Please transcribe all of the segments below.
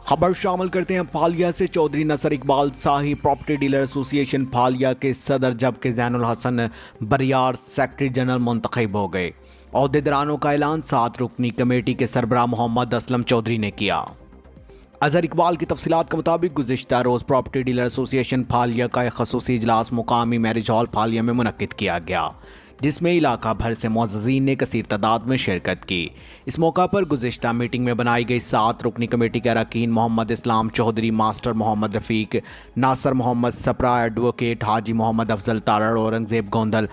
खबर शामिल करते हैं फालिया से। चौधरी नसर इकबाल शाही प्रॉपर्टी डीलर एसोसिएशन फालिया के सदर जबकि जैनुल हसन बरियार सेक्रेटरी जनरल मुंतखब हो गए। अहदेदारों का ऐलान 7 रुकनी कमेटी के सरबराह मोहम्मद असलम चौधरी ने किया। अजहर इकबाल की तफसीलात के मुताबिक गुज़िश्ता रोज़ प्रॉपर्टी डीलर एसोसिएशन फालिया का एक खसूसी इजलास मुकामी मैरिज हॉल फालिया में मुनक्किद किया गया, जिसमें इलाका भर से मुअज़्ज़िज़ीन ने कसीर तादाद में शिरकत की। इस मौका पर गुज़िश्ता मीटिंग में बनाई गई 7 रुकनी कमेटी के अरकान मोहम्मद इस्लाम चौधरी, मास्टर मोहम्मद रफ़ीक, नासर मोहम्मद सप्रा, एडवोकेट हाजी मोहम्मद अफजल तारड़, औरंगज़ेब गोंदल,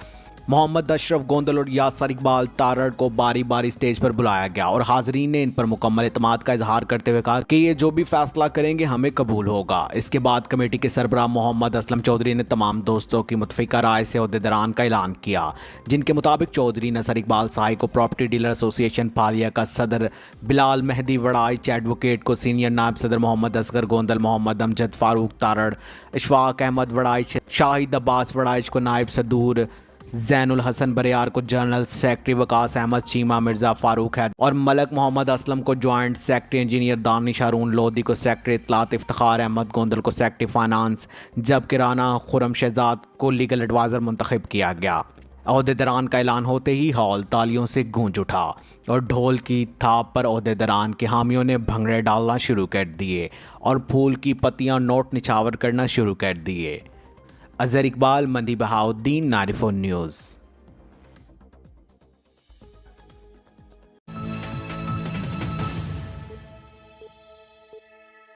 मोहम्मद अशरफ गोंदल और यासर इकबाल तारड़ को बारी बारी स्टेज पर बुलाया गया और हाजरीन ने इन पर मुकम्मल एतमाद का इजहार करते हुए कहा कि ये जो भी फैसला करेंगे हमें कबूल होगा। इसके बाद कमेटी के सरबराह मोहम्मद असलम चौधरी ने तमाम दोस्तों की मुतफ़िका राय से अहदेदारान का ऐलान किया, जिनके मुताबिक चौधरी नसर इकबाल शाही को प्रॉपर्टी डीलर एसोसिएशन फालिया का सदर, बिलाल मेहदी वड़ाइच एडवोकेट को सीनियर नायब सदर मोहम्मद असगर गोंदल, मोहम्मद अमजद फारूक तारड़, इशफाक अहमद वड़ाइच, शाहिद अब्बास वड़ाइच को नायब सदूर, जैनुल हसन बरियार को जनरल सेक्रेटरी, वकास अहमद चीमा, मिर्ज़ा फारूक है और मलक मोहम्मद असलम को जॉइंट सेक्रेटरी, इंजीनियर दानिश हारून लोधी को सेक्रेटरी इत्तलात, इफ्तिखार अहमद गोंदल को सेक्रेटरी फाइनेंस, जबकि राना खुरम शहजाद को लीगल एडवाइज़र मुंतखब किया गया। अहदेदारान का ऐलान होते ही हॉल तालियों से गूंज उठा और ढोल की थाप पर अहदेदारान के हामियों ने भंगड़े डालना शुरू कर दिए और फूल की पत्तियां नोट निछावर करना शुरू कर दिए। अजहर इकबाल, मंदी बहाउद्दीन, नारिफो न्यूज़।